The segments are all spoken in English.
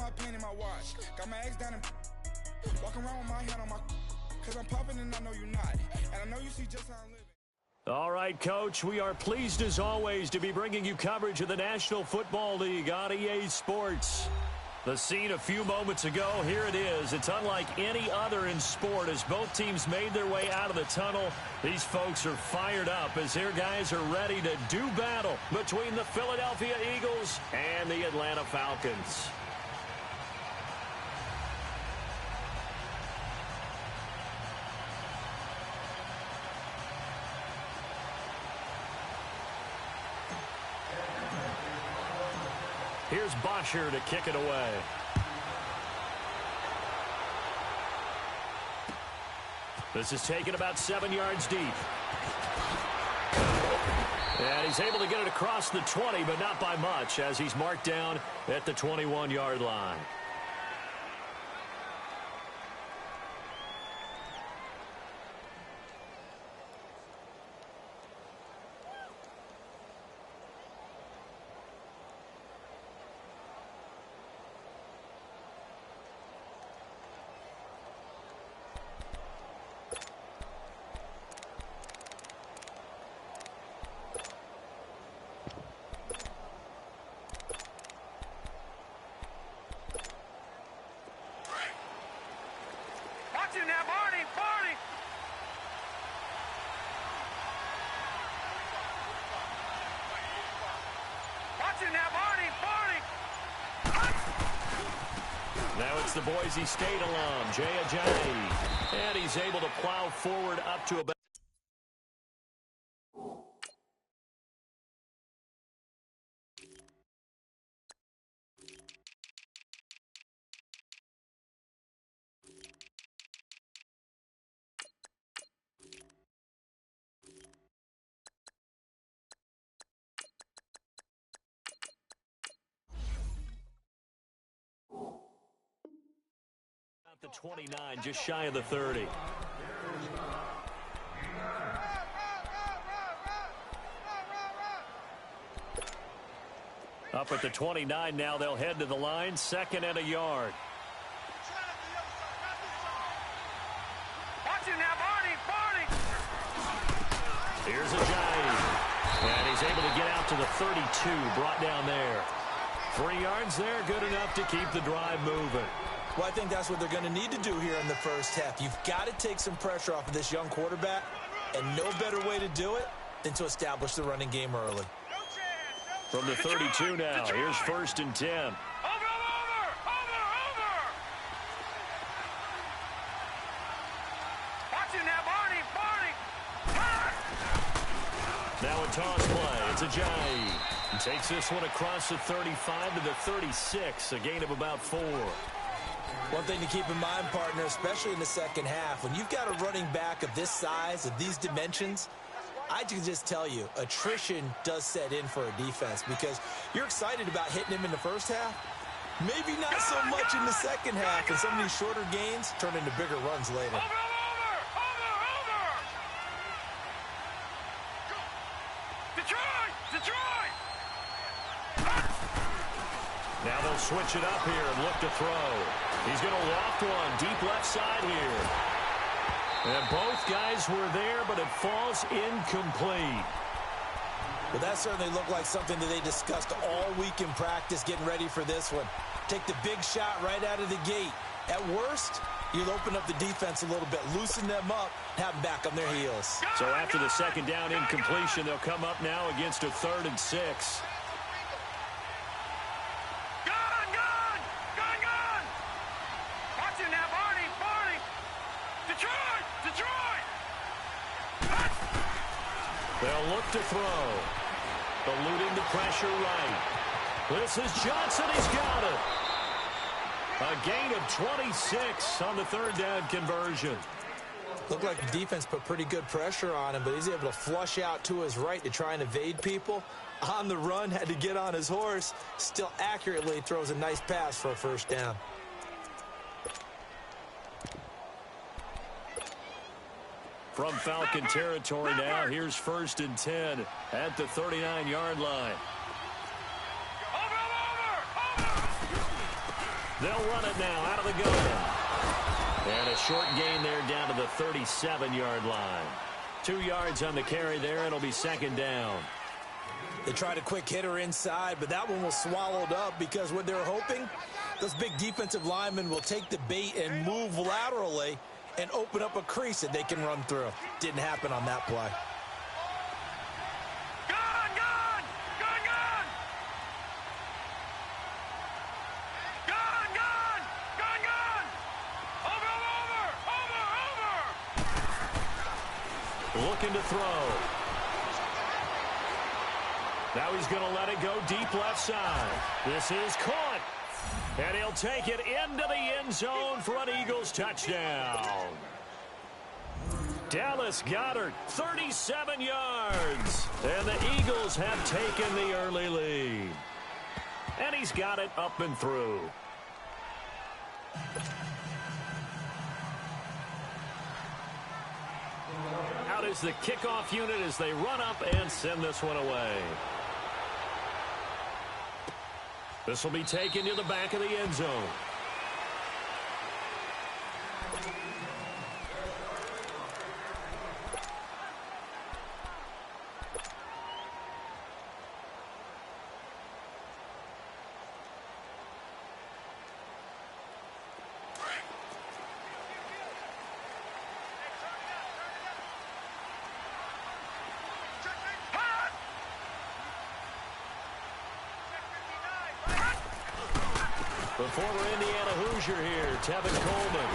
my pen and my watch. Got my ex down and walking around with my hand on my, cause I'm popping and I know you're not. And I know you see just how I'm living. All right, Coach, we are pleased as always to be bringing you coverage of the National Football League on EA Sports. The scene a few moments ago, here it is. It's unlike any other in sport as both teams made their way out of the tunnel. These folks are fired up as their guys are ready to do battle between the Philadelphia Eagles and the Atlanta Falcons. Here's Bosher to kick it away. This is taken about 7 yards deep. And he's able to get it across the 20, but not by much, as he's marked down at the 21-yard line. Now it's the Boise State alum, Jay Ajayi. And he's able to plow forward up to about... the 29, just shy of the 30. Up at the 29 now, they'll head to the line, 2nd and a yard. Watch it now, Barney! Here's Ajayi. And he's able to get out to the 32, brought down there. 3 yards there, good enough to keep the drive moving. Well, I think that's what they're going to need to do here in the first half. You've got to take some pressure off of this young quarterback, and no better way to do it than to establish the running game early. From the 32 now, here's 1st and 10. Over! Watch it now, Barney! Now a toss play. It's Ajayi. He takes this one across the 35 to the 36, a gain of about 4. One thing to keep in mind, partner, especially in the second half, when you've got a running back of this size, of these dimensions, I can just tell you, attrition does set in for a defense because you're excited about hitting him in the first half. Maybe not so much in the second half, and some of these shorter gains turn into bigger runs later. Over! Detroit! Now they'll switch it up here and look to throw. He's going to loft one deep left side here. And both guys were there, but it falls incomplete. Well, that certainly looked like something that they discussed all week in practice getting ready for this one. Take the big shot right out of the gate. At worst, you'll open up the defense a little bit, loosen them up, have them back on their heels. So after the second down incompletion, they'll come up now against a 3rd and 6. They'll look to throw. Eluding the pressure right. This is Johnson. He's got it. A gain of 26 on the 3rd down conversion. Looked like the defense put pretty good pressure on him, but he's able to flush out to his right to try and evade people. On the run, had to get on his horse. Still accurately throws a nice pass for a 1st down. From Falcon territory now, here's 1st and 10 at the 39-yard line. They'll run it now out of the gun. And a short gain there down to the 37-yard line. 2 yards on the carry there. It'll be second down. They tried a quick hitter inside, but that one was swallowed up because what they're hoping, those big defensive linemen will take the bait and move laterally and open up a crease that they can run through. Didn't happen on that play. Looking to throw. Now he's going to let it go deep left side. This is caught. And he'll take it into the end zone for an Eagles touchdown. Dallas Goedert, 37 yards. And the Eagles have taken the early lead. And he's got it up and through. Out is the kickoff unit as they run up and send this one away. This will be taken to the back of the end zone. The former Indiana Hoosier here, Tevin Coleman.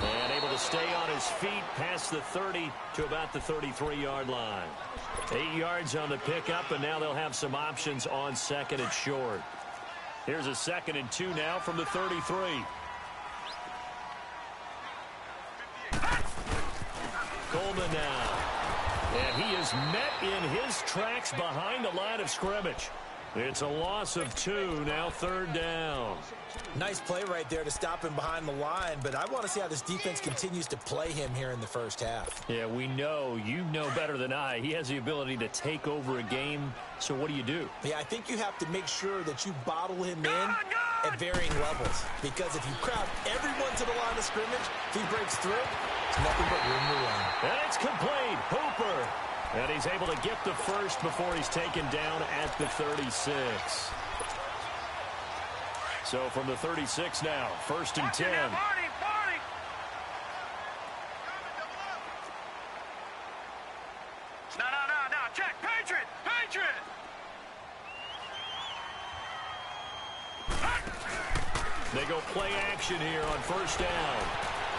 And able to stay on his feet past the 30 to about the 33-yard line. 8 yards on the pickup, and now they'll have some options on second and short. Here's a 2nd and 2 now from the 33. Coleman now. And he is met in his tracks behind the line of scrimmage. It's a loss of 2, now 3rd down. Nice play right there to stop him behind the line, but I want to see how this defense continues to play him here in the first half. Yeah, we know. You know better than I. He has the ability to take over a game, so what do? Yeah, I think you have to make sure that you bottle him in at varying levels, because if you crowd everyone to the line of scrimmage, if he breaks through, it's nothing but room to run. And it's complete. Hooper. And he's able to get the first before he's taken down at the 36. So from the 36 now, 1st and 10. No, check. Patriot. They go play action here on 1st down.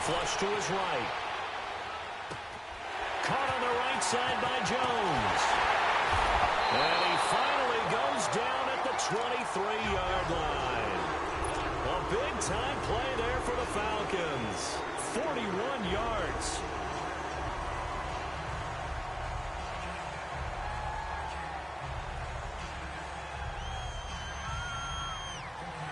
Flush to his right. Caught on the right side by Jones. And he finally goes down at the 23-yard line. A big-time play there for the Falcons. 41 yards.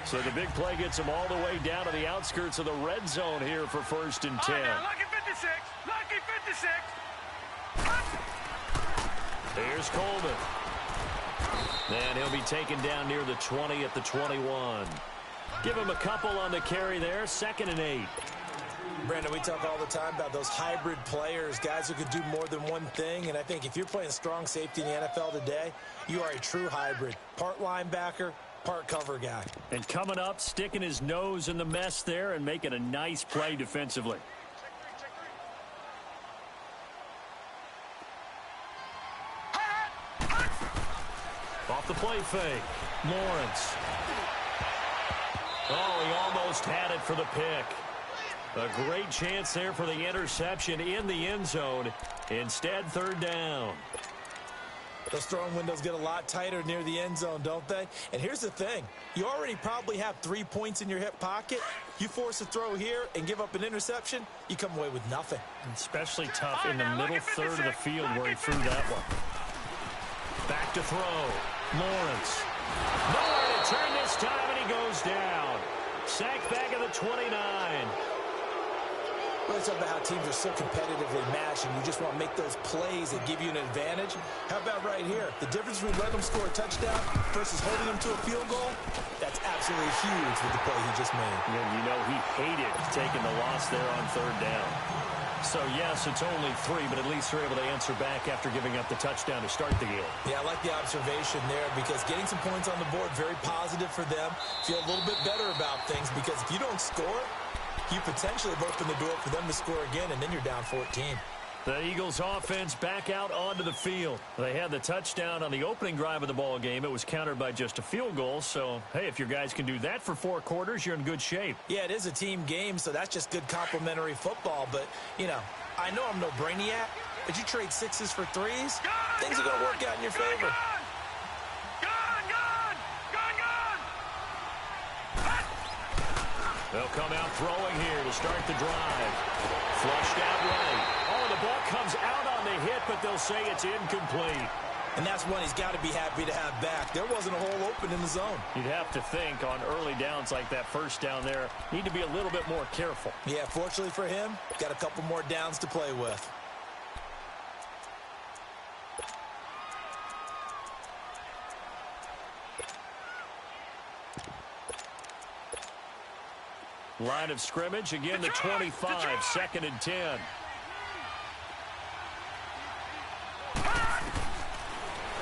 So the big play gets him all the way down to the outskirts of the red zone here for 1st and 10. Lucky 56. Lucky 56. Here's Coleman. And he'll be taken down near the 20 at the 21. Give him a couple on the carry there. 2nd and 8. Brandon, we talk all the time about those hybrid players, guys who could do more than one thing. And I think if you're playing strong safety in the NFL today, you are a true hybrid. Part linebacker, part cover guy. And coming up, sticking his nose in the mess there and making a nice play defensively. Off the play fake. Lawrence. Oh, he almost had it for the pick. A great chance there for the interception in the end zone. Instead, 3rd down. Those throwing windows get a lot tighter near the end zone, don't they? And here's the thing. You already probably have 3 points in your hip pocket. You force a throw here and give up an interception, you come away with nothing. Especially tough in the middle third of the field where he threw that one. Back to throw. Lawrence. Nowhere to turn this time, and he goes down. Sacked back at the 29. Well, it's about how teams are so competitively matched, and you just want to make those plays that give you an advantage. How about right here? The difference between letting them score a touchdown versus holding them to a field goal, that's absolutely huge with the play he just made. And you know he hated taking the loss there on third down. So, yes, it's only 3, but at least they're able to answer back after giving up the touchdown to start the game. Yeah, I like the observation there because getting some points on the board, very positive for them. Feel a little bit better about things because if you don't score, you potentially have opened the door for them to score again, and then you're down 14. The Eagles offense back out onto the field. They had the touchdown on the opening drive of the ball game. It was countered by just a field goal. So, hey, if your guys can do that for 4 quarters, you're in good shape. Yeah, it is a team game, so that's just good complementary football. But, you know, I know I'm no brainiac, but you trade 6s for 3s, things are going to work out in your favor. They'll come out throwing here to start the drive. Flushed out right. Oh, the ball comes out on the hit, but they'll say it's incomplete. And that's one he's got to be happy to have back. There wasn't a hole open in the zone. You'd have to think on early downs like that first down there, need to be a little bit more careful. Yeah, fortunately for him, got a couple more downs to play with. Line of scrimmage, again the 25, 2nd and 10.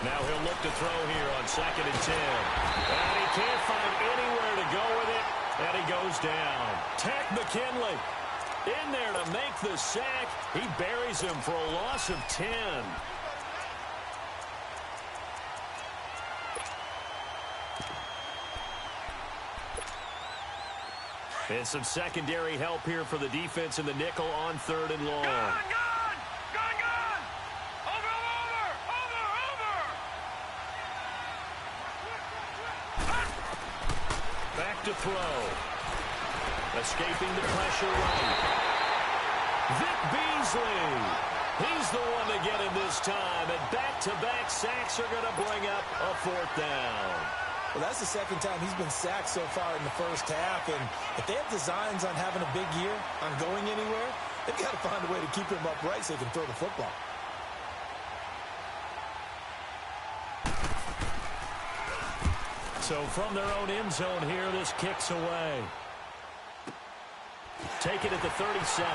Now he'll look to throw here on 2nd and 10. And he can't find anywhere to go with it, and he goes down. Tech McKinley in there to make the sack. He buries him for a loss of 10. And some secondary help here for the defense in the nickel on 3rd and long. Gone! Over! Back to throw. Escaping the pressure right. Vic Beasley. He's the one to get him this time. And back-to-back sacks are going to bring up a 4th down. Well, that's the 2nd time he's been sacked so far in the first half. And if they have designs on having a big year, on going anywhere, they've got to find a way to keep him upright so he can throw the football. So from their own end zone here, this kicks away. Take it at the 37.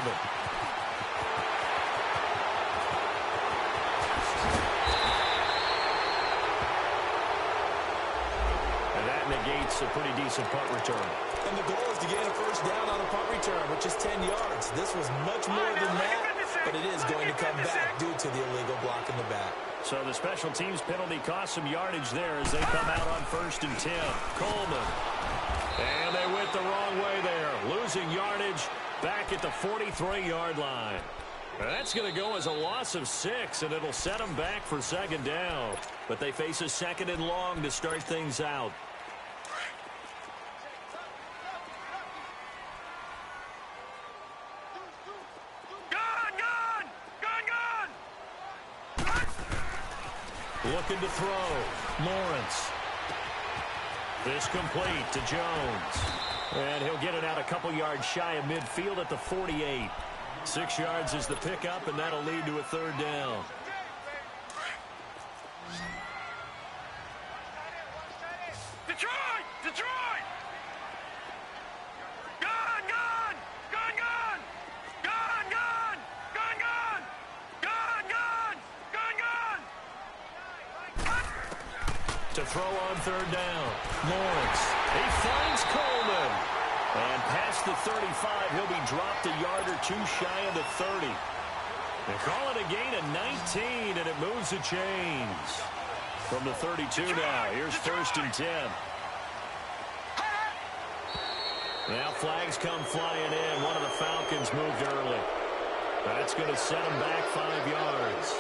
Negates a pretty decent punt return. And the goal is to gain a first down on a punt return, which is 10 yards. This was much more than that, but it is going to come back due to the illegal block in the back. So the special teams penalty cost some yardage there as they come out on 1st and 10. Coleman. And they went the wrong way there, losing yardage back at the 43-yard line. That's going to go as a loss of 6, and it'll set them back for 2nd down. But they face a 2nd and long to start things out. Looking to throw. Lawrence. This complete to Jones. And he'll get it out a couple yards shy of midfield at the 48. 6 yards is the pickup, and that'll lead to a 3rd down. Detroit! To throw on 3rd down. Lawrence. He finds Coleman. And past the 35, he'll be dropped a yard or 2 shy of the 30. They call it a gain of 19, and it moves the chains. From the 32 now, here's 1st and 10. Now flags come flying in. One of the Falcons moved early. That's going to set them back 5 yards.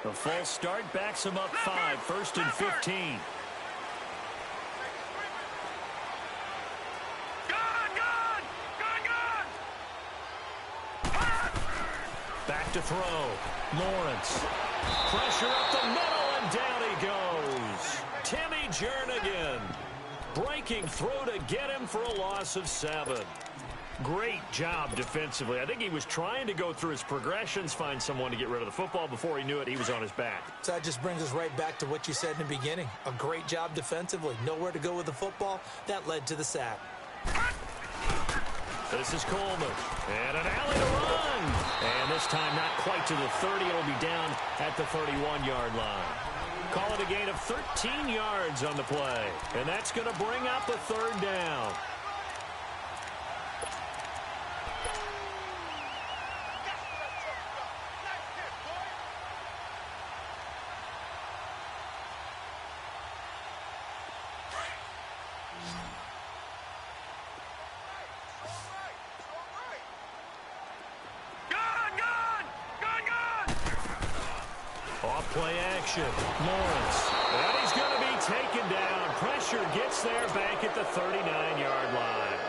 The false start backs him up 5, 1st and 15. Back to throw. Lawrence. Pressure up the middle, and down he goes. Timmy Jernigan breaking through to get him for a loss of 7. Great job defensively. I think he was trying to go through his progressions, find someone to get rid of the football. Before he knew it, he was on his back. So that just brings us right back to what you said in the beginning. A great job defensively. Nowhere to go with the football. That led to the sack. This is Coleman. And an alley to run. And this time not quite to the 30. It'll be down at the 31-yard line. Call it a gain of 13 yards on the play. And that's going to bring up a 3rd down. Play action. Lawrence. And he's going to be taken down. Pressure gets there back at the 39-yard line.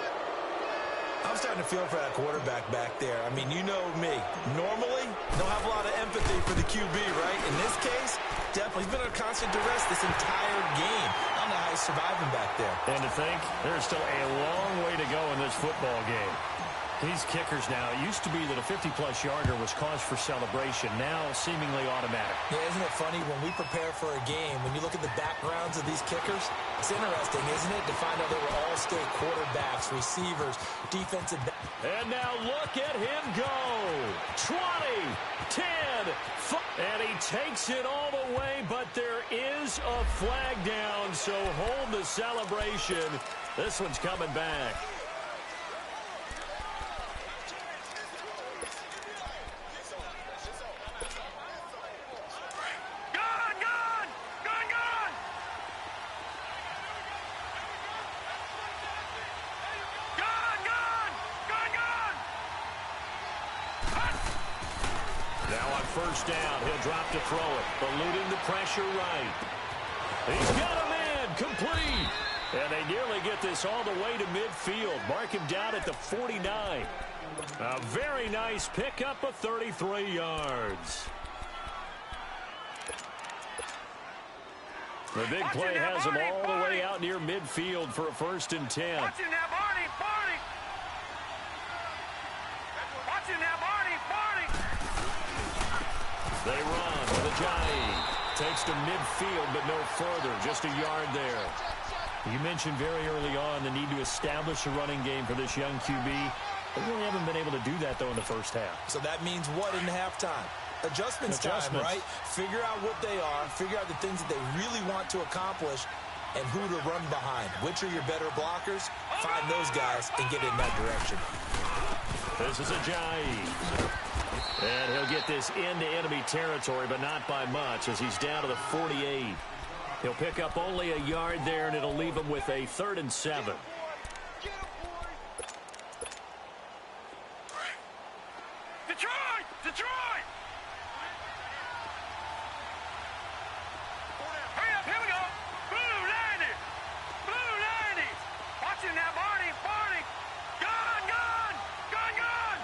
I'm starting to feel for that quarterback back there. I mean, you know me. Normally, don't have a lot of empathy for the QB, right? In this case, definitely. He's been under constant duress this entire game. I don't know how he's surviving back there. And to think, there's still a long way to go in this football game. These kickers now, it used to be that a 50-plus yarder was cause for celebration. Now, seemingly automatic. Yeah, isn't it funny when we prepare for a game, when you look at the backgrounds of these kickers, it's interesting, isn't it, to find out they were all-state quarterbacks, receivers, defensive backs. And now look at him go. 20, 10, 5. And he takes it all the way, but there is a flag down, so hold the celebration. This one's coming back. First down, he'll drop to throw it, eluding the pressure right. He's got a man, complete. And they nearly get this all the way to midfield. Mark him down at the 49. A very nice pickup of 33 yards. The big play has him all the way out near midfield for a 1st and 10. Watching that, Barney, Barney. Watching that, Barney, Barney. They run with Ajayi. Takes to midfield, but no further. Just a yard there. You mentioned very early on the need to establish a running game for this young QB. They really haven't been able to do that, though, in the first half. So that means what in halftime? Adjustments time, right? Figure out what they are. Figure out the things that they really want to accomplish and who to run behind. Which are your better blockers? Find those guys and get in that direction. This is Ajayi. And he'll get this into enemy territory, but not by much, as he's down to the 48. He'll pick up only a yard there, and it'll leave him with a 3rd and 7. Detroit! Detroit! Hurry up, here we go! Blue 90! Blue 90! Watching that, Barney, Barney! Gun, gun! Gun, gun!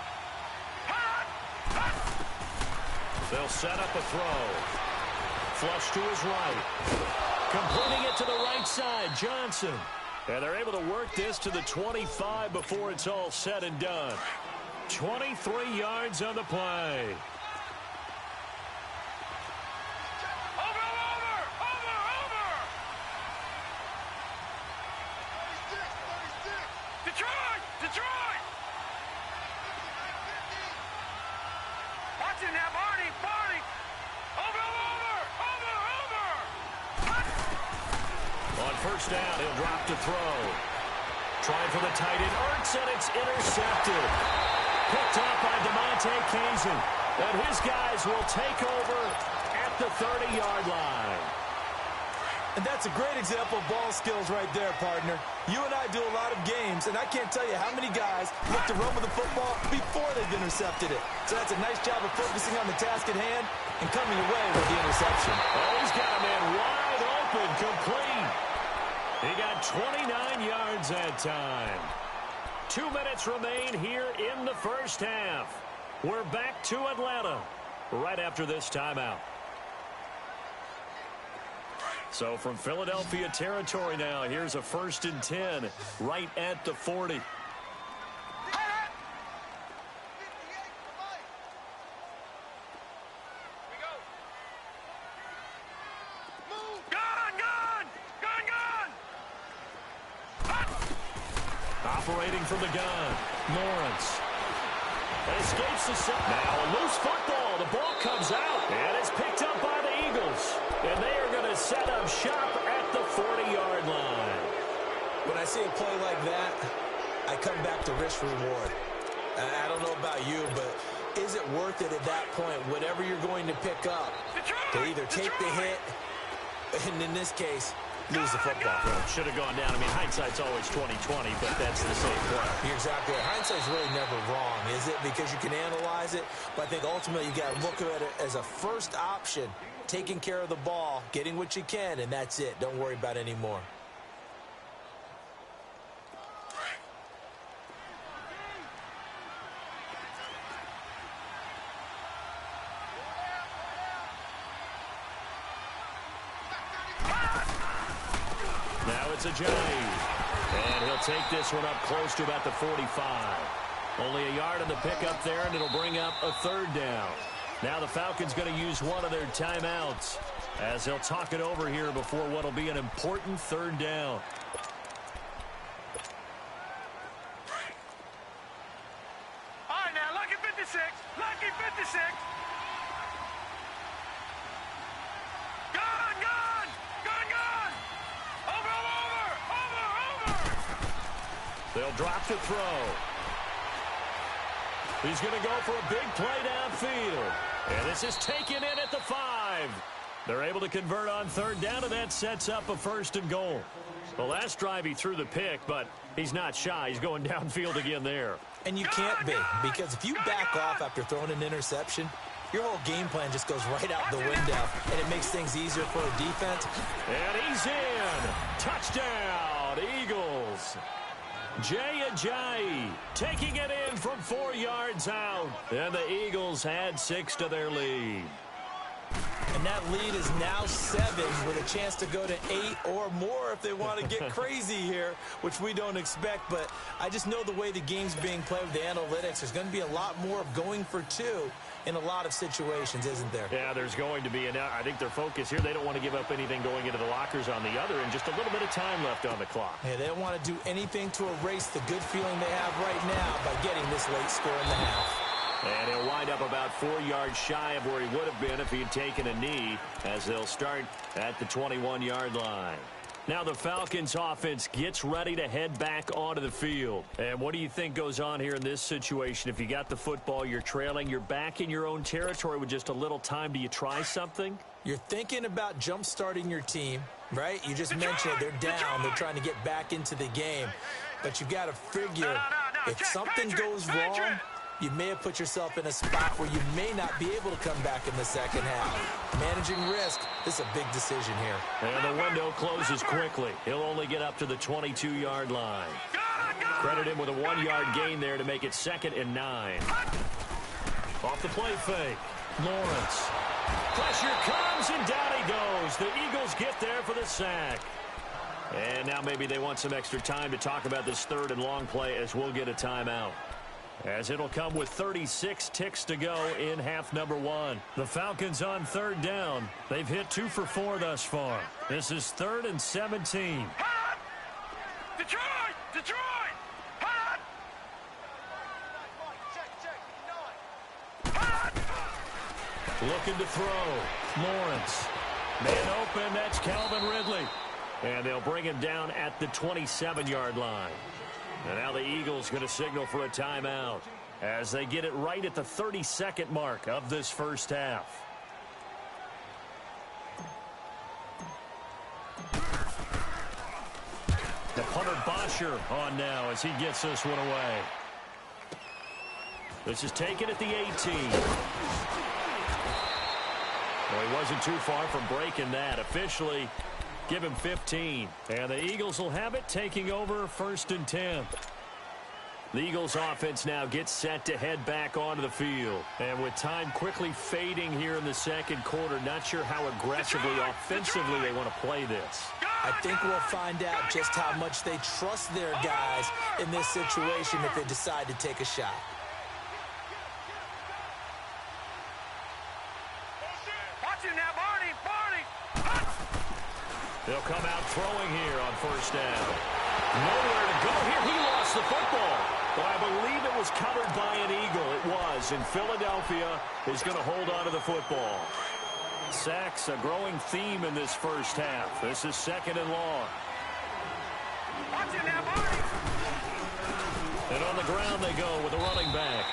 Hut! Hut! They'll set up a throw. Flush to his right. Completing it to the right side, Johnson. And they're able to work this to the 25 before it's all said and done. 23 yards on the play. Over, over! Over, over! Detroit! Detroit! Watching that, Barney, Barney! Over, over! Over, over! On 1st down, he'll drop to throw. Trying for the tight end, Ertz, and it's intercepted. Picked up by DeMonte Kazin. And his guys will take over at the 30-yard line. And that's a great example of ball skills right there, partner. You and I do a lot of games, and I can't tell you how many guys look to run with the football before they've intercepted it. So that's a nice job of focusing on the task at hand and coming away with the interception. Oh, he's got a man wide open, complete. He got 29 yards that time. 2 minutes remain here in the first half. We're back to Atlanta right after this timeout. So from Philadelphia territory now, here's a 1st and 10 right at the 40. Operating from the gun, Lawrence. Escapes the set. Now a loose football. The ball comes out, and it's picked up by the Eagles. And they are going to set up shop at the 40-yard line. When I see a play like that, I come back to risk reward. I don't know about you, but is it worth it at that point, whatever you're going to pick up, to either take the hit, and in this case, lose the football? Well, should have gone down. I mean, hindsight's always 20/20, but that's the same play. You're exactly right. Hindsight's really never wrong, is it? Because you can analyze it, but I think ultimately you got to look at it as a first option, taking care of the ball, getting what you can, and that's it. Don't worry about any more. It's a Ajayi. And he'll take this one up close to about the 45. Only a yard on the pickup there, and it'll bring up a 3rd down. Now the Falcons going to use one of their timeouts as they'll talk it over here before what will be an important 3rd down. All right, now, lucky 56. Lucky 56. They'll drop the throw. He's going to go for a big play downfield. And this is taken in at the 5. They're able to convert on 3rd down, and that sets up a 1st and goal. The last drive he threw the pick, but he's not shy. He's going downfield again there. And you can't be, because if you back off after throwing an interception, your whole game plan just goes right out the window, and it makes things easier for a defense. And he's in. Touchdown, Eagles. Ajayi taking it in from 4 yards out. And the Eagles add 6 to their lead. And that lead is now 7 with a chance to go to 8 or more if they want to get crazy here, which we don't expect. But I just know the way the game's being played with the analytics, there's going to be a lot more of going for 2 in a lot of situations, isn't there? Yeah, there's going to be. And I think their focus here, they don't want to give up anything going into the lockers on the other, and just a little bit of time left on the clock. Yeah, they don't want to do anything to erase the good feeling they have right now by getting this late score in the half. And he'll wind up about 4 yards shy of where he would have been if he had taken a knee, as they'll start at the 21-yard line. Now the Falcons offense gets ready to head back onto the field. And what do you think goes on here in this situation? If you got the football, you're trailing, you're back in your own territory with just a little time. Do you try something? You're thinking about jump-starting your team, right? You just mentioned they're down. They're trying to get back into the game. But you got to figure if something goes wrong, you may have put yourself in a spot where you may not be able to come back in the second half. Managing risk, this is a big decision here. And the window closes quickly. He'll only get up to the 22-yard line. Credit him with a 1-yard gain there to make it 2nd and 9. Off the play fake. Lawrence. Pressure comes, and down he goes. The Eagles get there for the sack. And now maybe they want some extra time to talk about this 3rd and long play, as we'll get a timeout, as it'll come with 36 ticks to go in half number 1. The Falcons on 3rd down. They've hit 2 for 4 thus far. This is 3rd and 17. Detroit! Detroit! Looking to throw. Lawrence. Man open. That's Calvin Ridley. And they'll bring him down at the 27-yard line. And now the Eagles going to signal for a timeout as they get it right at the 32nd mark of this first half. The punter Bosher on now as he gets this one away. This is taken at the 18. Well, he wasn't too far from breaking that. Officially, give him 15. And the Eagles will have it, taking over 1st and 10. The Eagles offense now gets set to head back onto the field. And with time quickly fading here in the second quarter, not sure how aggressively, offensively they want to play this. I think we'll find out just how much they trust their guys in this situation if they decide to take a shot. They'll come out throwing here on first down. Nowhere to go here. He lost the football. But I believe it was covered by an Eagle. It was. And Philadelphia is going to hold on to the football. Sacks, a growing theme in this first half. This is second and long. And on the ground they go with a running back.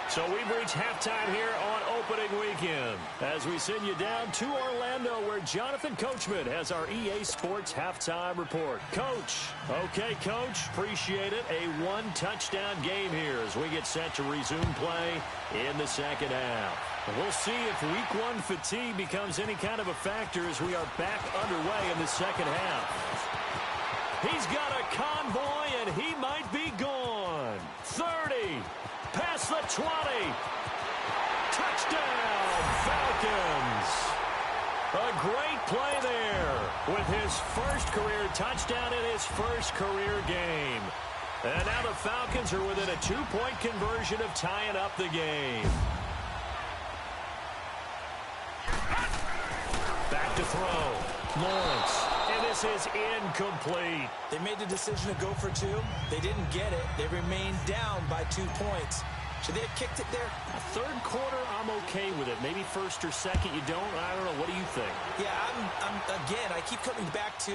So we've reached halftime here on opening weekend as we send you down to Orlando where Jonathan Coachman has our EA Sports halftime report. Coach. Okay, Coach. Appreciate it. A one-touchdown game here as we get set to resume play in the second half. We'll see if week one fatigue becomes any kind of a factor as we are back underway in the second half. He's got a convoy and he might be gone. 30. Past the 20. Touchdown, Falcons. A great play there with his first career touchdown in his first career game. And now the Falcons are within a 2-point conversion of tying up the game. Back to throw. Lawrence. And this is incomplete. They made the decision to go for two. They didn't get it. They remained down by 2 points. Should they have kicked it there? Third quarter, I'm okay with it. Maybe first or second, you don't. I don't know. What do you think? Yeah, again, I keep coming back to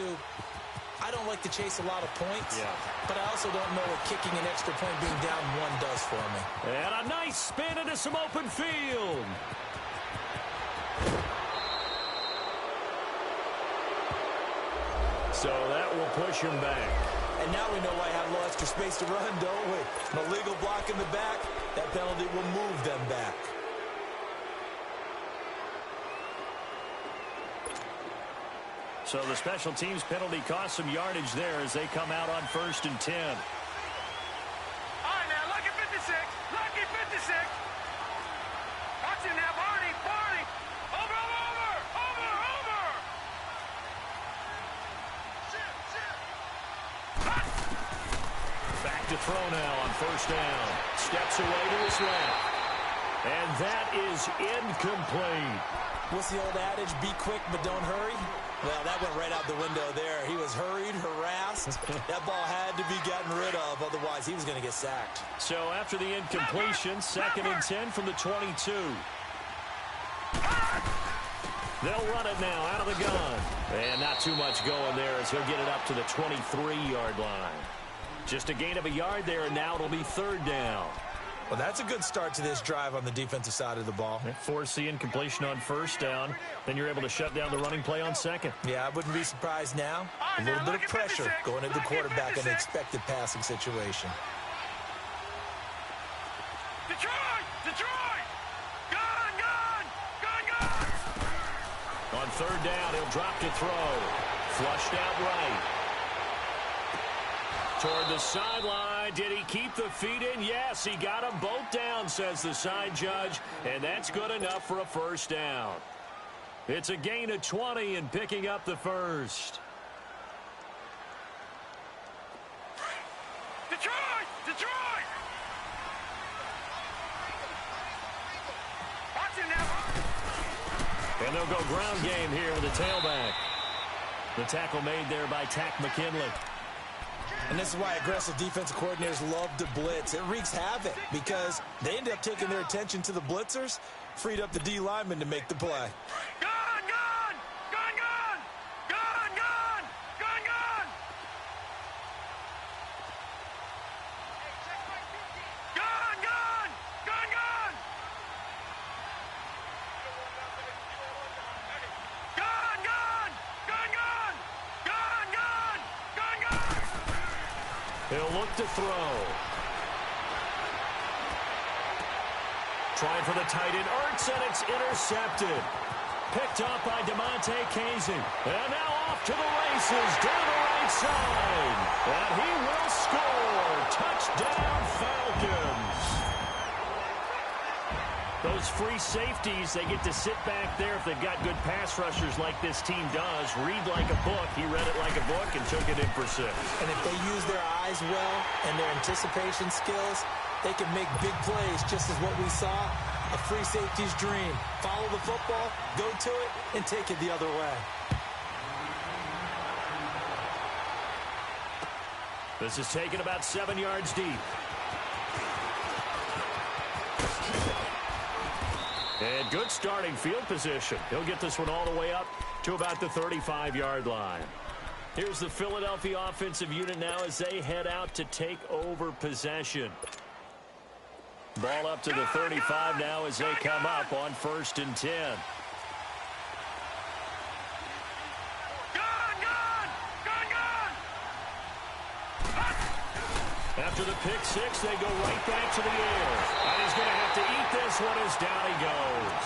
I don't like to chase a lot of points. Yeah. But I also don't know what kicking an extra point being down one does for me. And a nice spin into some open field. So that will push him back. And now we know why I have a little extra space to run, don't we? An illegal block in the back, that penalty will move them back. So the special teams penalty cost some yardage there as they come out on 1st and 10. All right, now, lucky 56. Lucky 56. Watch him now, Barney. Over. Back to throw now on 1st down. Steps away to his left. And that is incomplete. What's the old adage? Be quick, but don't hurry. Well, that went right out the window there. He was hurried, harassed. That ball had to be gotten rid of, otherwise he was going to get sacked. So after the incompletion, 2nd and 10 from the 22. They'll run it now out of the gun. And not too much going there as he'll get it up to the 23-yard line. Just a gain of a yard there, and now it'll be 3rd down. Well, that's a good start to this drive on the defensive side of the ball. Force the incompletion on 1st down. Then you're able to shut down the running play on 2nd. Yeah, I wouldn't be surprised now. A little bit of pressure going at the quarterback in an expected passing situation. Detroit! Gun! On 3rd down, he'll drop to throw. Flushed out right. Toward the sideline. Did he keep the feet in? Yes, he got them both down, says the side judge. And that's good enough for a 1st down. It's a gain of 20 and picking up the 1st. Detroit! Watch him now. And they'll go ground game here with the tailback. The tackle made there by Tack McKinley. And this is why aggressive defensive coordinators love to blitz. It wreaks havoc because they end up taking their attention to the blitzers, freed up the D lineman to make the play. Gun! He'll look to throw. Trying for the tight end, Ertz, and it's intercepted. picked up by DeMonte Casey. And now off to the races down the right side. And he will score. Touchdown, Falcons. Those free safeties, they get to sit back there if they've got good pass rushers like this team does. Read like a book. He read it like a book and took it in for 6. And if they use their eyes well and their anticipation skills, they can make big plays, just as what we saw. A free safety's dream. Follow the football, go to it, and take it the other way. This is taken about 7 yards deep. And good starting field position. He'll get this one all the way up to about the 35-yard line. Here's the Philadelphia offensive unit now as they head out to take over possession. Ball up to the 35 now as they come up on 1st and 10. After the pick 6, they go right back to the air. And he's going to have to eat this one as down he goes.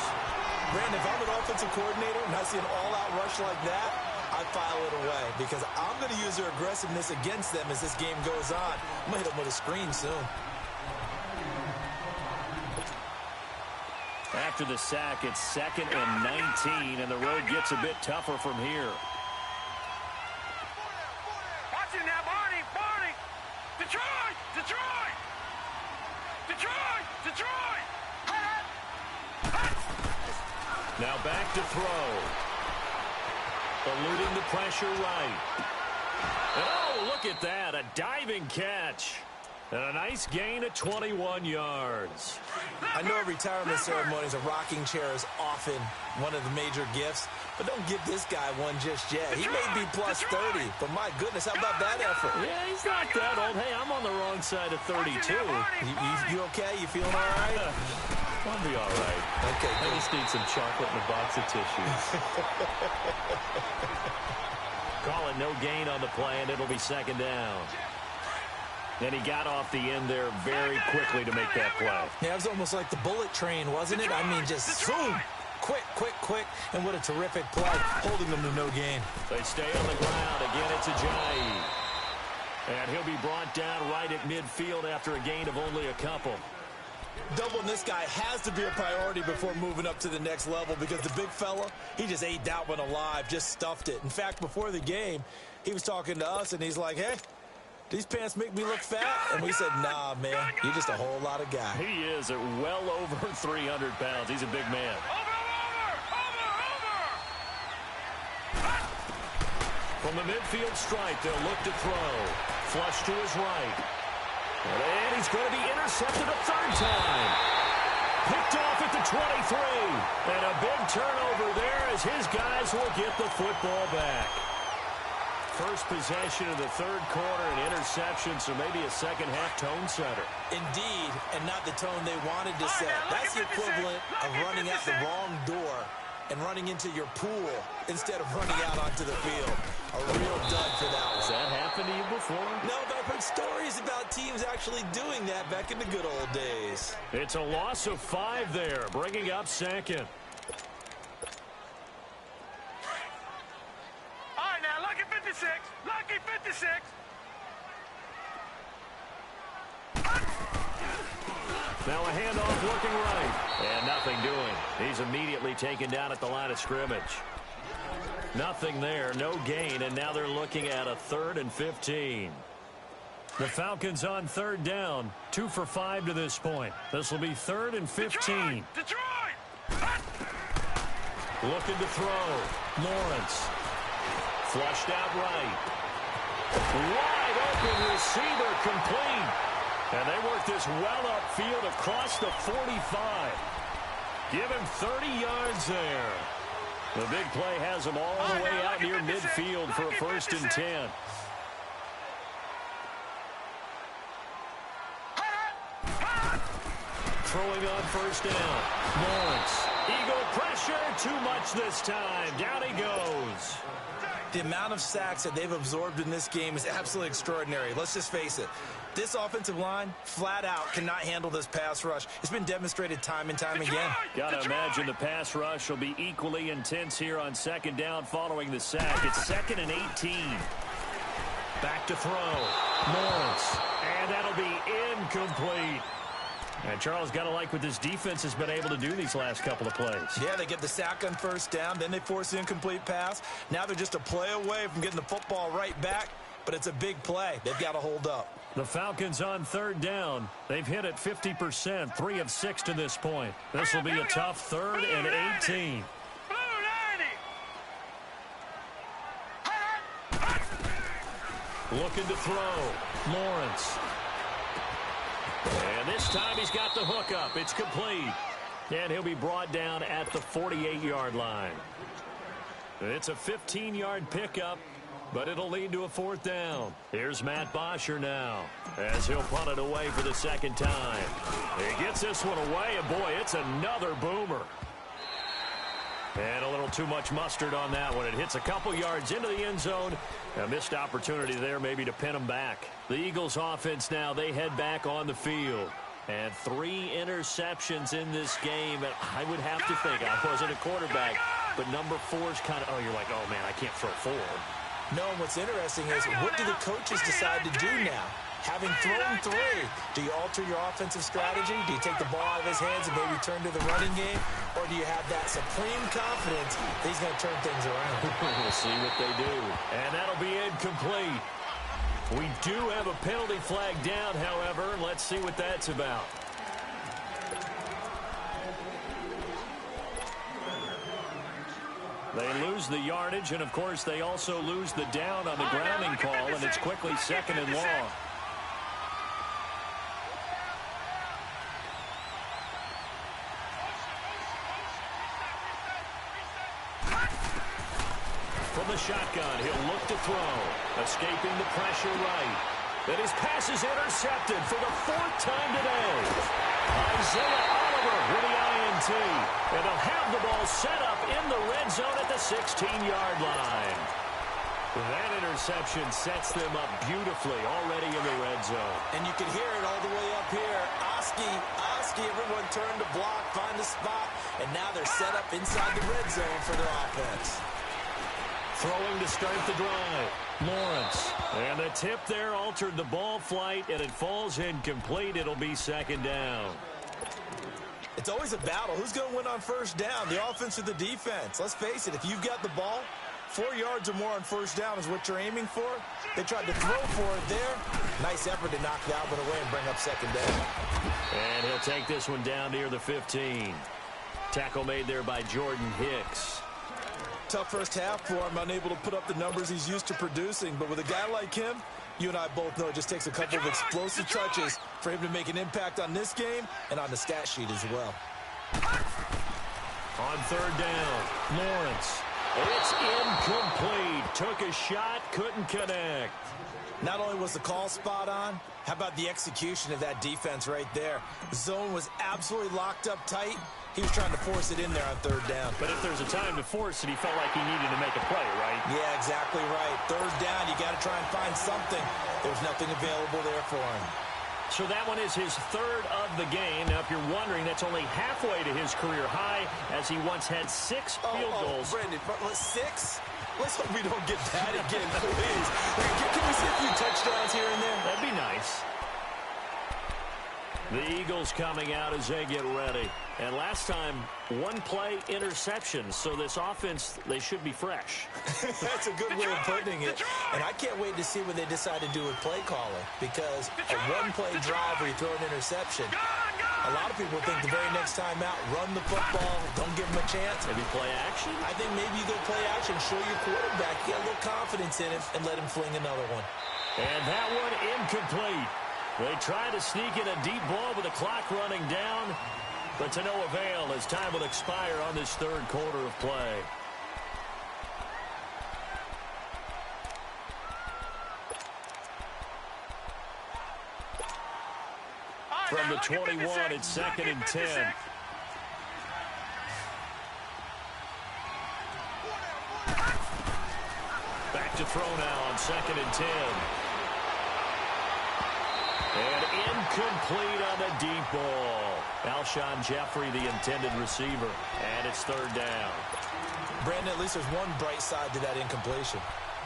Brandon, if I'm an offensive coordinator and I see an all-out rush like that, I file it away because I'm going to use their aggressiveness against them as this game goes on. I'm going to hit them with a screen soon. After the sack, it's 2nd and 19, and the road gets a bit tougher from here. Watch it now, Barney! Detroit! Detroit! Detroit! Detroit! Now back to throw. Eluding the pressure right. And oh, look at that. A diving catch. And a nice gain of 21 yards. I know at retirement ceremonies, a rocking chair is often one of the major gifts, but don't give this guy one just yet. He may be plus 30, but my goodness, how about that effort? Yeah, he's not that old. Hey, I'm on the wrong side of 32. You okay? You feeling all right? I'll be all right. Okay, I just need some chocolate and a box of tissues. Call it no gain on the play, and it'll be 2nd down. And he got off the end there very quickly to make that play. Yeah, it was almost like the bullet train, wasn't it? I mean, just zoom. Quick. And what a terrific play, holding them to no gain. They stay on the ground. Again, it's Ajayi. And he'll be brought down right at midfield after a gain of only a couple. Doubling this guy has to be a priority before moving up to the next level because the big fella, he just ate that one alive, just stuffed it. In fact, before the game, he was talking to us, and he's like, hey, these pants make me look fat? And we said, nah, man, you're just a whole lot of guy. He is at well over 300 pounds. He's a big man. From the midfield stripe, they'll look to throw. Flush to his right. And he's going to be intercepted a 3rd time. Picked off at the 23. And a big turnover there as his guys will get the football back. First possession of the 3rd quarter, an interception, so maybe a second-half tone setter. Indeed, and not the tone they wanted to set. That's the equivalent of running out the wrong door and running into your pool instead of running out onto the field. A real dud for that one. Has that happened to you before? No, but I've heard stories about teams actually doing that back in the good old days. It's a loss of 5 there, bringing up 2nd. All right, now, lucky 56. Lucky 56. Now a handoff looking right. And nothing doing. He's immediately taken down at the line of scrimmage. Nothing there, no gain, and now they're looking at a 3rd and 15. The Falcons on 3rd down, 2 for 5 to this point. This will be 3rd and 15. Detroit! Looking to throw. Lawrence. Flushed out right. Wide open receiver complete. And they work this well upfield across the 45. Give him 30 yards there. The big play has him all the way out near midfield for a 1st and 10. Throwing on 1st down. Lawrence. Eagle pressure, too much this time. Down he goes. The amount of sacks that they've absorbed in this game is absolutely extraordinary. Let's just face it. This offensive line, flat out, cannot handle this pass rush. It's been demonstrated time and time again. Got to imagine the pass rush will be equally intense here on second down following the sack. It's 2nd and 18. Back to throw. Lawrence. And that'll be incomplete. And Charles, got to like what this defense has been able to do these last couple of plays. Yeah, they get the sack on first down, then they force the incomplete pass. Now they're just a play away from getting the football right back, but it's a big play. They've got to hold up. The Falcons on third down. They've hit it 50%, 3 of 6 to this point. This will be a tough 3rd and 18. Looking to throw. Lawrence. And this time he's got the hook up. It's complete. And he'll be brought down at the 48-yard line. It's a 15-yard pickup, but it'll lead to a 4th down. Here's Matt Bosher now as he'll punt it away for the 2nd time. He gets this one away, and boy, it's another boomer. And a little too much mustard on that one. It hits a couple yards into the end zone. A missed opportunity there maybe to pin them back. The Eagles offense now, they head back on the field. And 3 interceptions in this game. And I would have to think, I wasn't a quarterback, but number 4's kind of, you're like, oh, man, I can't throw 4. No, and what's interesting is what do the coaches decide to do now? Having thrown 3, do you alter your offensive strategy? Do you take the ball out of his hands and maybe turn to the running game? Or do you have that supreme confidence that he's going to turn things around? We'll see what they do. And that'll be incomplete. We do have a penalty flag down, however. Let's see what that's about. They lose the yardage, and, of course, they also lose the down on the grounding call, and it's quickly 2nd and long. From the shotgun, he'll look to throw. Escaping the pressure right. And his pass is intercepted for the 4th time today. Isaiah Oliver with the INT. And they'll have the ball set up in the red zone at the 16-yard line. That interception sets them up beautifully already in the red zone. And you can hear it all the way up here. Oski, everyone turned to block, find a spot, and now they're set up inside the red zone for their offense. Throwing to start the drive. Lawrence. And the tip there altered the ball flight, and it falls incomplete. It'll be 2nd down. It's always a battle. Who's going to win on first down, the offense or the defense? Let's face it, if you've got the ball, 4 yards or more on first down is what you're aiming for. They tried to throw for it there. Nice effort to knock that one away and bring up 2nd down. And he'll take this one down near the 15. Tackle made there by Jordan Hicks. Tough first half for him, unable to put up the numbers he's used to producing. But with a guy like him, you and I both know it just takes a couple of explosive touches for him to make an impact on this game and on the stat sheet as well. On 3rd down, Lawrence. It's incomplete. Took a shot, couldn't connect. Not only was the call spot on, how about the execution of that defense right there? The zone was absolutely locked up tight. He was trying to force it in there on 3rd down. But if there's a time to force it, he felt like he needed to make a play, right? Yeah, exactly right. 3rd down, you got to try and find something. There's nothing available there for him. So that one is his 3rd of the game. Now, if you're wondering, that's only halfway to his career high, as he once had 6 field goals. Brendan, 6? Let's hope we don't get that again, please. Can we see a few touchdowns here and there? That'd be nice. The Eagles coming out as they get ready. And last time, 1-play interceptions. So this offense, they should be fresh. That's a good way of putting it. And I can't wait to see what they decide to do with play calling. Because a 1-play drive where you throw an interception, a lot of people think the very next time out, run the football, don't give them a chance. Maybe play action? I think maybe you go play action, show your quarterback, get a little confidence in him, and let him fling another one. And that one incomplete. They try to sneak in a deep ball with the clock running down, but to no avail as time will expire on this 3rd quarter of play. From the 21, it's 2nd and 10. to throw now on 2nd and 10. And incomplete on the deep ball. Alshon Jeffrey, the intended receiver. And it's 3rd down. Brandon, at least there's one bright side to that incompletion.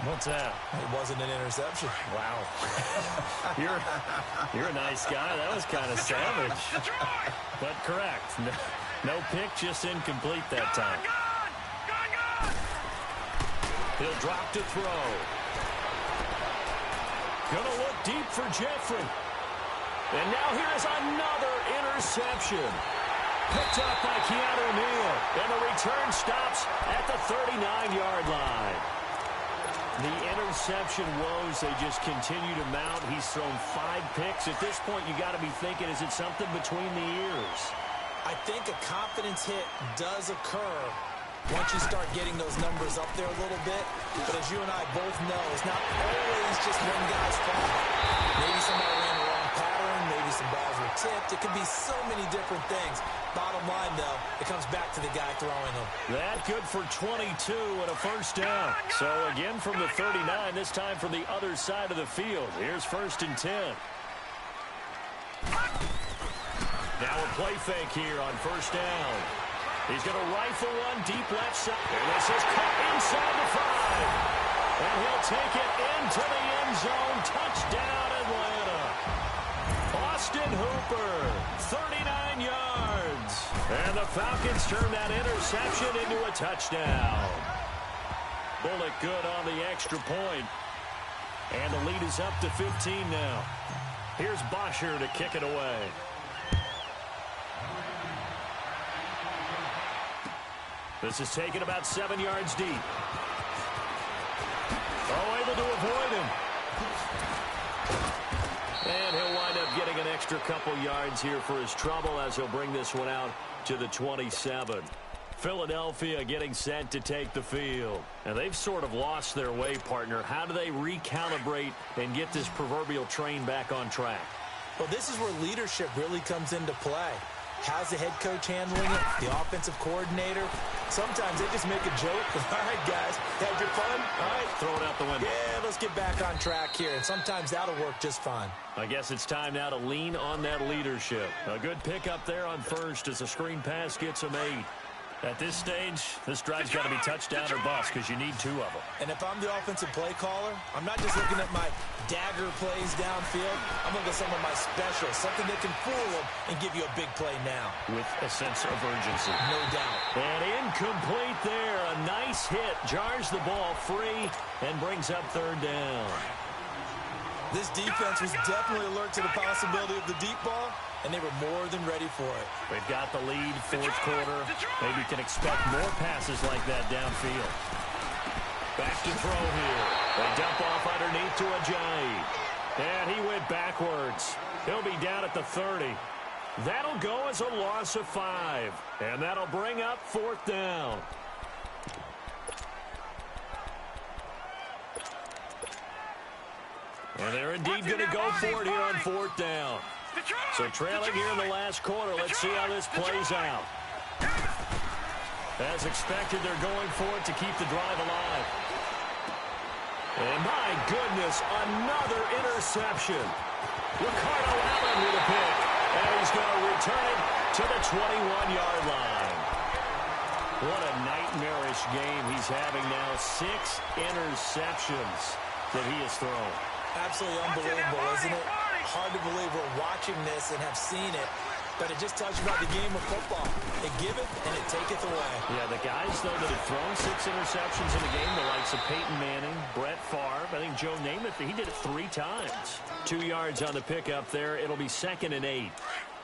What's that? It wasn't an interception. Wow. You're a nice guy. That was kind of savage. But correct. No pick, just incomplete that time. He'll drop to throw. Gonna look deep for Jeffrey. And now here's another interception. Picked up by Keanu Neal. And the return stops at the 39-yard line. The interception woes, they just continue to mount. He's thrown 5 picks. At this point, you got to be thinking, is it something between the ears? I think a confidence hit does occur once you start getting those numbers up there a little bit. But as you and I both know, it's not always just one guy's fault. Maybe somebody ran the wrong pattern. Maybe some balls were tipped. It could be so many different things. Bottom line, though, it comes back to the guy throwing them. That good for 22 and a 1st down. So again from the 39, this time from the other side of the field. Here's 1st and 10. Now a play fake here on 1st down. He's going to rifle one deep left side. And this is caught inside the 5. And he'll take it into the end zone. Touchdown, Atlanta. Austin Hooper, 39 yards. And the Falcons turn that interception into a touchdown. Bullock good on the extra point. And the lead is up to 15 now. Here's Bosher to kick it away. This is taken about 7 yards deep. Oh, able to avoid him. And he'll wind up getting an extra couple yards here for his trouble as he'll bring this one out to the 27. Philadelphia getting set to take the field. And they've sort of lost their way, partner. How do they recalibrate and get this proverbial train back on track? Well, this is where leadership really comes into play. How's the head coach handling it? The offensive coordinator? Sometimes they just make a joke. All right, guys, had your fun? All right. Throw it out the window. Yeah, let's get back on track here. And sometimes that'll work just fine. I guess it's time now to lean on that leadership. A good pickup there on 1st as a screen pass gets him 8. At this stage, this drive's got to be touchdown or bust because you need 2 of them. And if I'm the offensive play caller, I'm not just looking at my dagger plays downfield. I'm looking at some of my specials, something that can fool them and give you a big play now. With a sense of urgency. No doubt. And incomplete there. A nice hit. Jars the ball free and brings up 3rd down. This defense was definitely alert to the possibility of the deep ball, and they were more than ready for it. They've got the lead, 4th quarter. Maybe can expect more passes like that downfield. Back to throw here. They dump off underneath to Ajayi. And he went backwards. He'll be down at the 30. That'll go as a loss of 5. And that'll bring up 4th down. And they're indeed going to go for it here on 4th down. So trailing here in the last quarter. Let's see how this plays out. As expected, they're going for it to keep the drive alive. And my goodness, another interception. Ricardo Allen with a pick. And he's going to return it to the 21-yard line. What a nightmarish game he's having now. 6 interceptions that he has thrown. Absolutely unbelievable, isn't it? Hard to believe we're watching this and have seen it, but it just tells you about the game of football. It giveth and it taketh away. Yeah, the guys, though, that have thrown 6 interceptions in the game, the likes of Peyton Manning, Brett Favre, I think Joe Namath, he did it 3 times. 2 yards on the pickup there. It'll be 2nd and 8.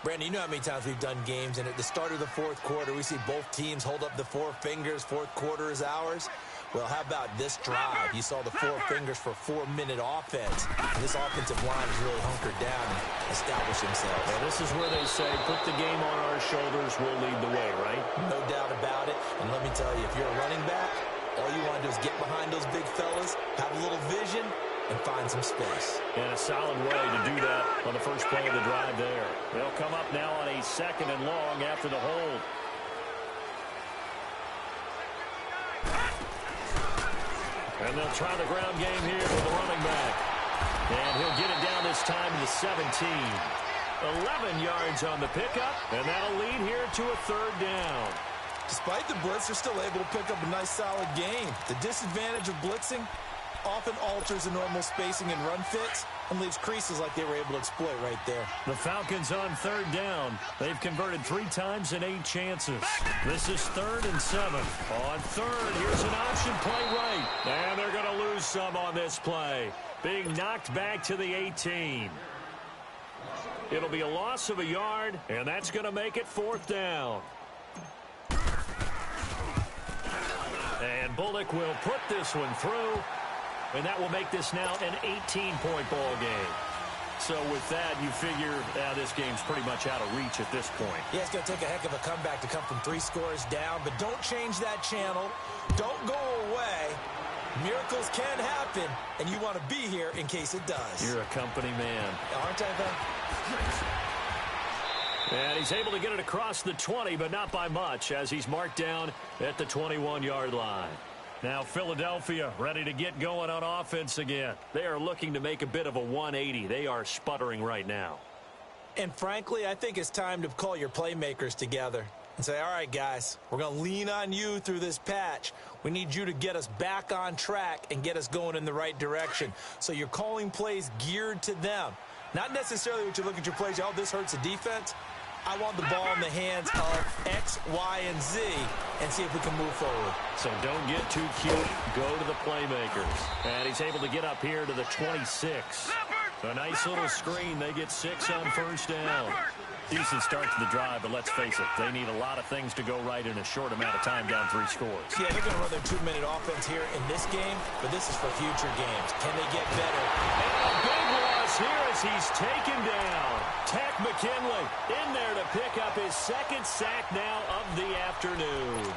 Brandon, you know how many times we've done games, and at the start of the 4th quarter, we see both teams hold up the 4 fingers, 4th quarter is ours. Well, how about this drive? You saw the 4 fingers for 4-minute offense. And this offensive line is really hunkered down and established themselves. Well, this is where they say, put the game on our shoulders, we'll lead the way, right? No doubt about it. And let me tell you, if you're a running back, all you want to do is get behind those big fellas, have a little vision, and find some space. And a solid way to do that on the first play of the drive there. They'll come up now on a 2nd and long after the hold. And they'll try the ground game here with the running back. And he'll get it down this time to the 17. 11 yards on the pickup, and that'll lead here to a third down. Despite the blitz, they're still able to pick up a nice, solid gain. The disadvantage of blitzing often alters the normal spacing and run fits and leaves creases like they were able to exploit right there. The Falcons on third down. They've converted 3 times in 8 chances. This is 3rd and 7. On third, here's an option play right. And they're going to lose some on this play. Being knocked back to the 18. It'll be a loss of a yard, and that's going to make it 4th down. And Bullock will put this one through, and that will make this now an 18-point ball game. So with that, you figure this game's pretty much out of reach at this point. Yeah, it's going to take a heck of a comeback to come from 3 scores down, but don't change that channel. Don't go away. Miracles can happen, and you want to be here in case it does. You're a company man. Aren't I, though? And he's able to get it across the 20, but not by much, as he's marked down at the 21-yard line. Now Philadelphia ready to get going on offense again. They are looking to make a bit of a 180. They are sputtering right now. And frankly, I think it's time to call your playmakers together and say, all right, guys, we're going to lean on you through this patch. We need you to get us back on track and get us going in the right direction. So you're calling plays geared to them. Not necessarily what you look at your plays, oh, this hurts the defense. I want the ball in the hands of X, Y, and Z and see if we can move forward. So don't get too cute. Go to the playmakers. And he's able to get up here to the 26. A nice little screen. They get 6 on first down. Decent start to the drive, but let's face it, they need a lot of things to go right in a short amount of time down 3 scores. Yeah, they're going to run their 2-minute offense here in this game, but this is for future games. Can they get better? And a big loss here as he's taken down. Tack McKinley in there to pick up his 2nd sack now of the afternoon.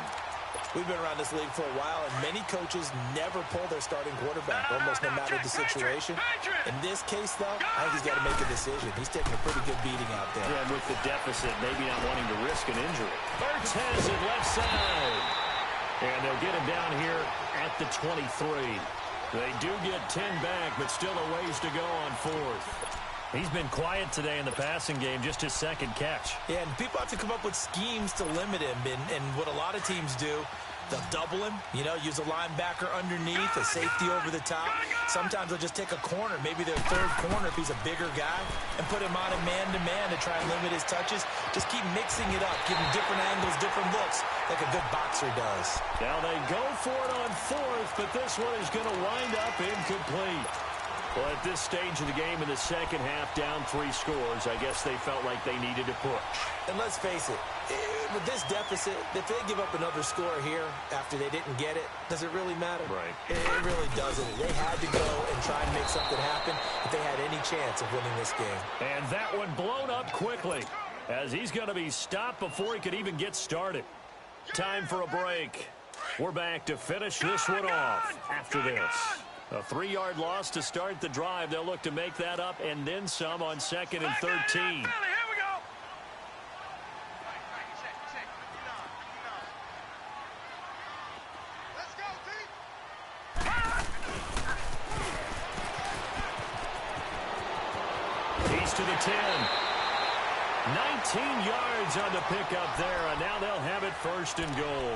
We've been around this league for a while, and many coaches never pull their starting quarterback, almost no matter the situation. In this case, though, I think he's got to make a decision. He's taking a pretty good beating out there. Yeah, and with the deficit, maybe not wanting to risk an injury. Ertz has it left side. And they'll get him down here at the 23. They do get 10 back, but still a ways to go on 4th. He's been quiet today in the passing game, just his 2nd catch. Yeah, and people have to come up with schemes to limit him. And what a lot of teams do, they'll double him, use a linebacker underneath, a safety over the top. Sometimes they'll just take a corner, maybe their 3rd corner if he's a bigger guy, and put him on a man-to-man to try and limit his touches. Just keep mixing it up, give him different angles, different looks, like a good boxer does. Now they go for it on 4th, but this one is going to wind up incomplete. Well, at this stage of the game in the second half, down 3 scores, I guess they felt like they needed to push. And let's face it, with this deficit, if they give up another score here after they didn't get it, does it really matter? Right. It really doesn't. They had to go and try and make something happen if they had any chance of winning this game. And that one blown up quickly as he's going to be stopped before he could even get started. Time for a break. We're back to finish this one off after this. A 3-yard loss to start the drive. They'll look to make that up and then some on 2nd and 13. He's to the 10. 19 yards on the pickup there, and now they'll have it 1st and goal.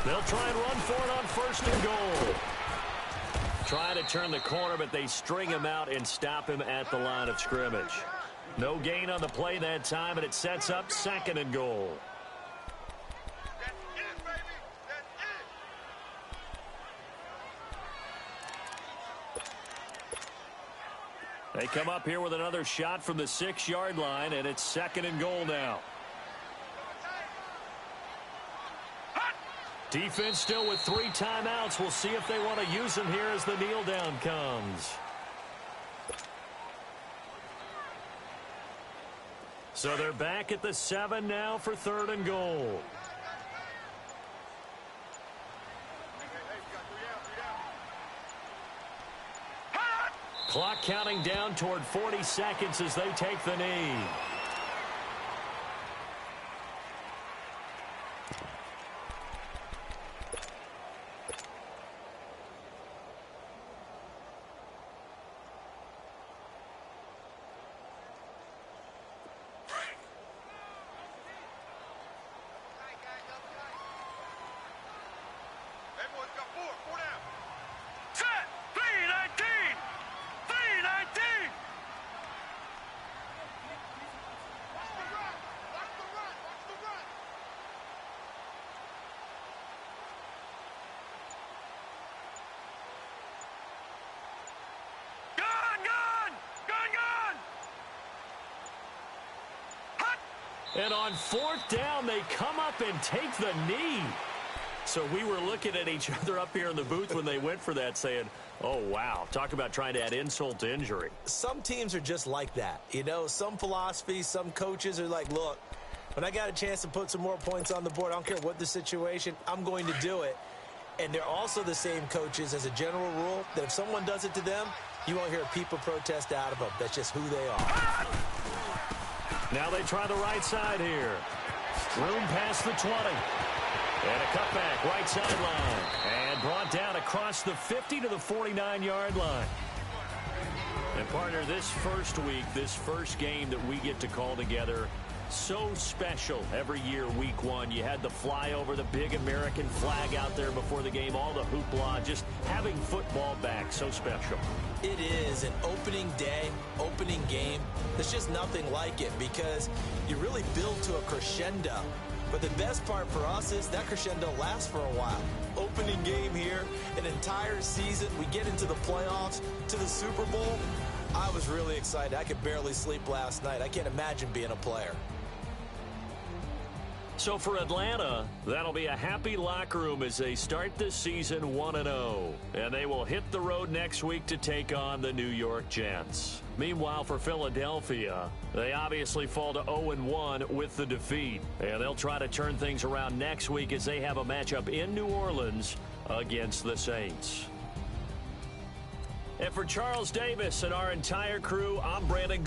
They'll try and run for it on 1st and goal. Trying to turn the corner, but they string him out and stop him at the line of scrimmage. No gain on the play that time, and it sets up 2nd and goal. They come up here with another shot from the 6-yard line, and it's 2nd and goal now. Defense still with 3 timeouts. We'll see if they want to use them here as the kneel down comes. So they're back at the 7 now for 3rd and goal. Clock counting down toward 40 seconds as they take the knee. Everyone's got four down. Set! 319! 319! Watch the run! Watch the run! Watch the run! Gun! Gun! Gun! Gun! Hut! And on 4th down, they come up and take the knee. So we were looking at each other up here in the booth when they went for that saying, oh, wow, talk about trying to add insult to injury. Some teams are just like that. You know, some philosophies, some coaches are like, look, when I got a chance to put some more points on the board, I don't care what the situation, I'm going to do it. And they're also the same coaches as a general rule that if someone does it to them, you won't hear a peep of protest out of them. That's just who they are. Now they try the right side here. Room past the 20. And a cutback, right sideline. And brought down across the 50 to the 49-yard line. And, partner, this first week, this first game that we get to call together, so special every year, week one. You had the flyover, the big American flag out there before the game, all the hoopla, just having football back, so special. It is an opening day, opening game. There's just nothing like it because you really build to a crescendo. But the best part for us is that crescendo lasts for a while. Opening game here, an entire season. We get into the playoffs, to the Super Bowl. I was really excited. I could barely sleep last night. I can't imagine being a player. So for Atlanta, that'll be a happy locker room as they start this season 1-0. And they will hit the road next week to take on the New York Jets. Meanwhile, for Philadelphia, they obviously fall to 0-1 with the defeat. And they'll try to turn things around next week as they have a matchup in New Orleans against the Saints. And for Charles Davis and our entire crew, I'm Brandon